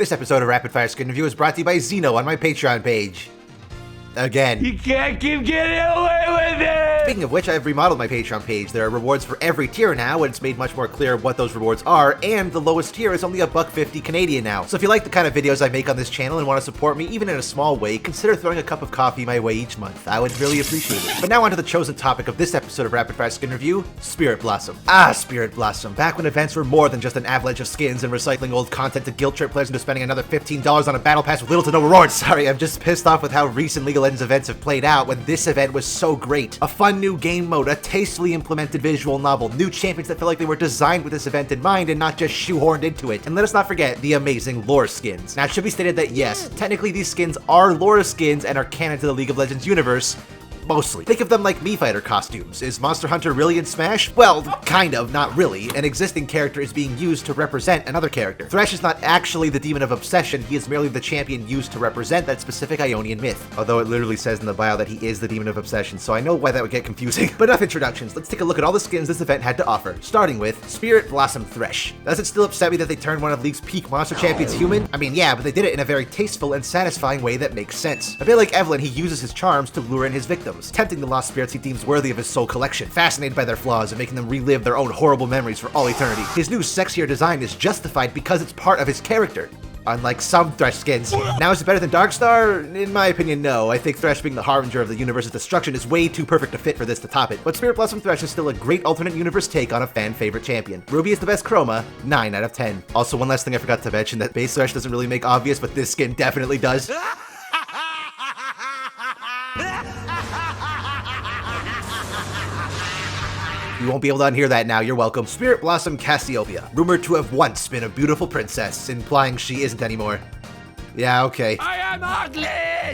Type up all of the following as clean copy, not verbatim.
This episode of Rapid Fire Skin Review is brought to you by Xeno on my Patreon page. Again. You can't keep getting away with it! Speaking of which, I've remodeled my Patreon page. There are rewards for every tier now, and it's made much more clear what those rewards are, and the lowest tier is only $1.50 Canadian now. So if you like the kind of videos I make on this channel and want to support me even in a small way, consider throwing a cup of coffee my way each month. I would really appreciate it. But now onto the chosen topic of this episode of Rapid Fire Skin Review, Spirit Blossom. Spirit Blossom. Back when events were more than just an avalanche of skins and recycling old content to guilt trip players into spending another $15 on a battle pass with little to no rewards. Sorry, I'm just pissed off with how recent League of Legends events have played out when this event was so great. A fun new game mode, a tastefully implemented visual novel, new champions that felt like they were designed with this event in mind and not just shoehorned into it. And let us not forget the amazing lore skins. Now it should be stated that yes, technically these skins are lore skins and are canon to the League of Legends universe. Mostly. Think of them like Mii Fighter costumes. Is Monster Hunter really in Smash? Well, kind of, not really. An existing character is being used to represent another character. Thresh is not actually the Demon of Obsession, he is merely the champion used to represent that specific Ionian myth. Although it literally says in the bio that he is the Demon of Obsession, so I know why that would get confusing. But enough introductions, let's take a look at all the skins this event had to offer, starting with Spirit Blossom Thresh. Does it still upset me that they turned one of League's peak monster champions human? I mean, yeah, but they did it in a very tasteful and satisfying way that makes sense. A bit like Evelynn, he uses his charms to lure in his victims, tempting the lost spirits he deems worthy of his soul collection, fascinated by their flaws and making them relive their own horrible memories for all eternity. His new sexier design is justified because it's part of his character, unlike some Thresh skins. Now, is it better than Darkstar? In my opinion, no. I think Thresh being the harbinger of the universe's destruction is way too perfect a fit for this to top it. But Spirit Blossom Thresh is still a great alternate universe take on a fan favorite champion. Ruby is the best chroma, 9 out of 10. Also, one last thing I forgot to mention that base Thresh doesn't really make obvious, but this skin definitely does. You won't be able to unhear that now, you're welcome. Spirit Blossom Cassiopeia, rumored to have once been a beautiful princess, implying she isn't anymore. Yeah, okay. I am ugly!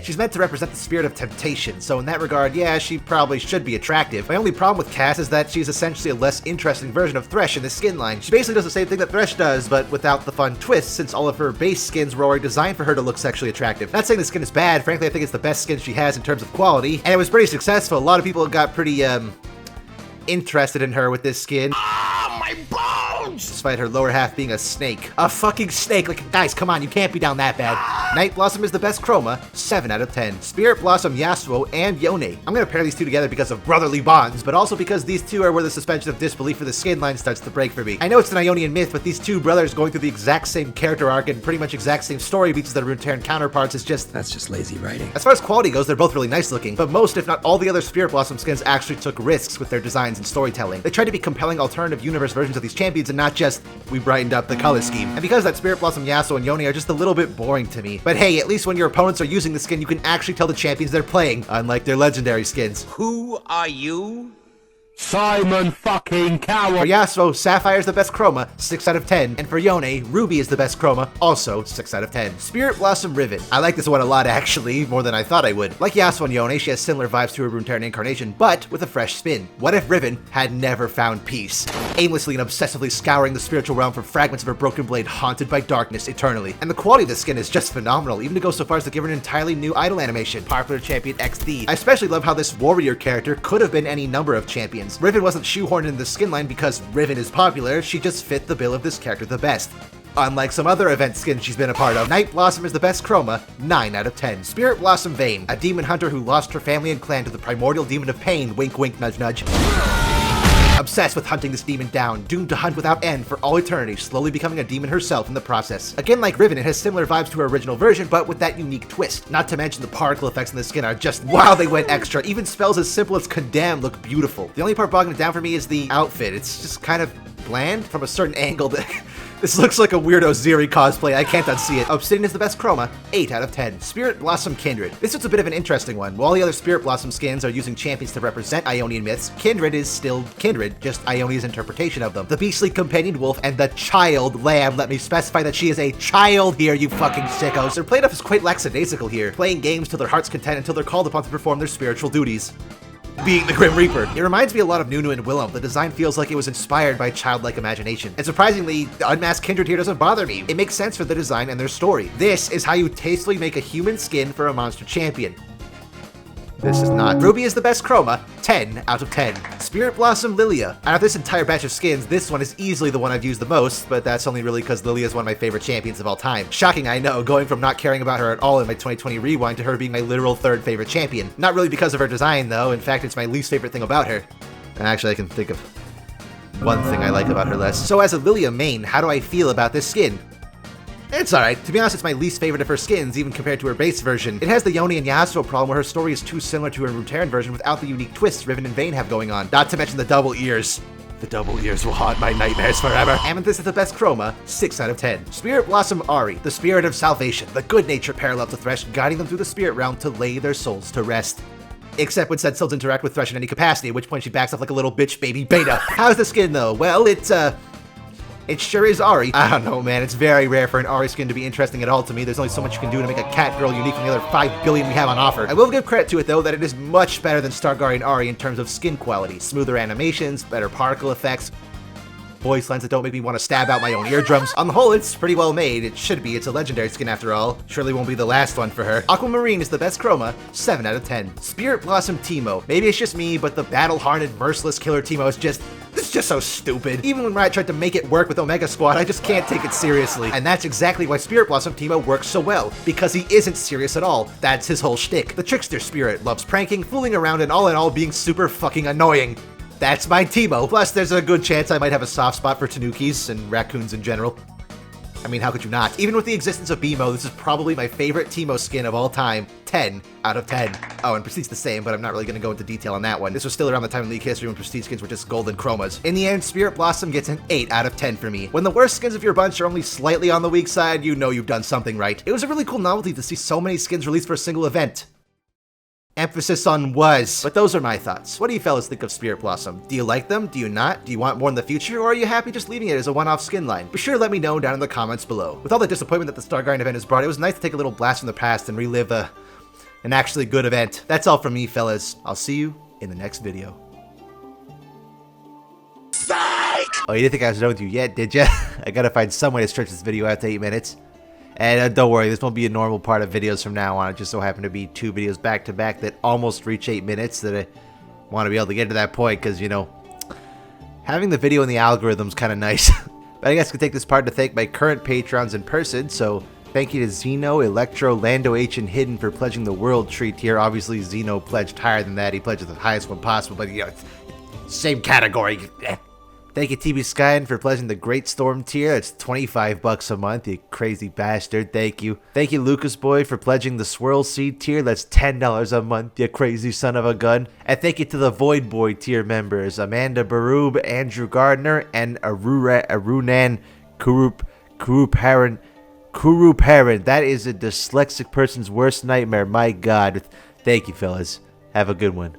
She's meant to represent the spirit of temptation, so in that regard, yeah, she probably should be attractive. My only problem with Cass is that she's essentially a less interesting version of Thresh in this skin line. She basically does the same thing that Thresh does, but without the fun twist, since all of her base skins were already designed for her to look sexually attractive. Not saying the skin is bad, frankly I think it's the best skin she has in terms of quality, and it was pretty successful. A lot of people got pretty, interested in her with this skin. My bones! Despite her lower half being a snake. A fucking snake! Like, guys, come on, you can't be down that bad. Night Blossom is the best chroma, 7 out of 10. Spirit Blossom Yasuo and Yone. I'm gonna pair these two together because of brotherly bonds, but also because these two are where the suspension of disbelief for the skin line starts to break for me. I know it's an Ionian myth, but these two brothers going through the exact same character arc and pretty much exact same story beats their Runeterran counterparts is just... That's just lazy writing. As far as quality goes, they're both really nice looking, but most, if not all the other Spirit Blossom skins actually took risks with their designs and storytelling. They tried to be compelling alternative universe versions of these champions and not just, we brightened up the color scheme. And because that Spirit Blossom Yasuo and Yone are just a little bit boring to me. But hey, at least when your opponents are using the skin, you can actually tell the champions they're playing, unlike their legendary skins. Who are you? Simon fucking Cowell! For Yasuo, Sapphire is the best chroma, 6 out of 10, and for Yone, Ruby is the best chroma, also 6 out of 10. Spirit Blossom Riven. I like this one a lot actually, more than I thought I would. Like Yasuo and Yone, she has similar vibes to her Runeterran incarnation, but with a fresh spin. What if Riven had never found peace? Aimlessly and obsessively scouring the spiritual realm for fragments of her broken blade haunted by darkness eternally. And the quality of the skin is just phenomenal, even to go so far as to give her an entirely new idol animation, Popular Champion XD. I especially love how this warrior character could have been any number of champions. Riven wasn't shoehorned into the skin line because Riven is popular, she just fit the bill of this character the best. Unlike some other event skins she's been a part of. Night Blossom is the best chroma, 9 out of 10. Spirit Blossom Vayne, a demon hunter who lost her family and clan to the primordial demon of pain, wink wink nudge nudge. Obsessed with hunting this demon down, doomed to hunt without end for all eternity, slowly becoming a demon herself in the process. Again, like Riven, it has similar vibes to her original version, but with that unique twist. Not to mention the particle effects in the skin are just, wow, they went extra. Even spells as simple as Condemn look beautiful. The only part bogging it down for me is the outfit. It's just kind of bland from a certain angle that... This looks like a weirdo Zeri cosplay, I can't unsee it. Obsidian is the best chroma, 8 out of 10. Spirit Blossom Kindred. This one's a bit of an interesting one. While the other Spirit Blossom skins are using champions to represent Ionian myths, Kindred is still Kindred, just Ionia's interpretation of them. The beastly companion wolf and the child lamb, let me specify that she is a child here, you fucking sickos. Their play-off is quite lackadaisical here, playing games to their heart's content until they're called upon to perform their spiritual duties. Being the Grim Reaper. It reminds me a lot of Nunu and Willem. The design feels like it was inspired by childlike imagination. And surprisingly, the unmasked Kindred here doesn't bother me. It makes sense for the design and their story. This is how you tastefully make a human skin for a monster champion. This is not. Ruby is the best chroma, 10 out of 10. Spirit Blossom Lilia. Out of this entire batch of skins, this one is easily the one I've used the most, but that's only really because Lilia is one of my favorite champions of all time. Shocking, I know, going from not caring about her at all in my 2020 rewind to her being my literal third favorite champion. Not really because of her design though, in fact it's my least favorite thing about her. Actually, I can think of one thing I like about her less. So as a Lilia main, how do I feel about this skin? It's alright. To be honest, it's my least favorite of her skins, even compared to her base version. It has the Yone and Yasuo problem where her story is too similar to her Runeterran version without the unique twists Riven and Vayne have going on. Not to mention the double ears. The double ears will haunt my nightmares forever. Amethyst is the best chroma, 6 out of 10. Spirit Blossom Ahri, the spirit of salvation, the good-natured parallel to Thresh, guiding them through the spirit realm to lay their souls to rest. Except when said souls interact with Thresh in any capacity, at which point she backs off like a little bitch baby beta. How's the skin though? Well, it sure is Ahri. I don't know, man. It's very rare for an Ahri skin to be interesting at all to me. There's only so much you can do to make a cat girl unique from the other 5 billion we have on offer. I will give credit to it, though, that it is much better than Stargarden Ahri in terms of skin quality. Smoother animations, better particle effects, voice lines that don't make me want to stab out my own eardrums. On the whole, it's pretty well made. It should be. It's a legendary skin after all. Surely won't be the last one for her. Aquamarine is the best chroma, 7 out of 10. Spirit Blossom Teemo. Maybe it's just me, but the battle-hardened, merciless killer Teemo is just... it's just so stupid. Even when Riot tried to make it work with Omega Squad, I just can't take it seriously. And that's exactly why Spirit Blossom Teemo works so well, because he isn't serious at all. That's his whole shtick. The trickster spirit loves pranking, fooling around, and all in all being super fucking annoying. That's my Teemo. Plus, there's a good chance I might have a soft spot for tanukis and raccoons in general. I mean, how could you not? Even with the existence of BMO, this is probably my favorite Teemo skin of all time. 10 out of 10. Oh, and Prestige's the same, but I'm not really going to go into detail on that one. This was still around the time in League history when Prestige skins were just golden chromas. In the end, Spirit Blossom gets an 8 out of 10 for me. When the worst skins of your bunch are only slightly on the weak side, you know you've done something right. It was a really cool novelty to see so many skins released for a single event. Emphasis on was. But those are my thoughts. What do you fellas think of Spirit Blossom? Do you like them? Do you not? Do you want more in the future? Or are you happy just leaving it as a one-off skin line? Be sure to let me know down in the comments below. With all the disappointment that the Stargarden event has brought, it was nice to take a little blast from the past and relive an actually good event. That's all from me, fellas. I'll see you in the next video. Psych! Oh, you didn't think I was done with you yet, did ya? I gotta find some way to stretch this video out to 8 minutes. And don't worry, this won't be a normal part of videos from now on. It just so happened to be 2 videos back to back that almost reach 8 minutes that I want to be able to get to that point because, you know, having the video in the algorithm's kind of nice. But I guess I could take this part to thank my current patrons in person, so thank you to Zeno, Electro, Lando H, and Hidden for pledging the World Tree tier. Obviously, Zeno pledged higher than that. He pledged the highest one possible, but, you know, it's same category. Thank you, TB Skyen, for pledging the Great Storm tier. That's $25 a month, you crazy bastard. Thank you. Thank you, Lucas Boy, for pledging the Swirl Seed tier. That's $10 a month, you crazy son of a gun. And thank you to the Void Boy tier members, Amanda Barub, Andrew Gardner, and Arunan Kuruparan. That is a dyslexic person's worst nightmare. My God. Thank you, fellas. Have a good one.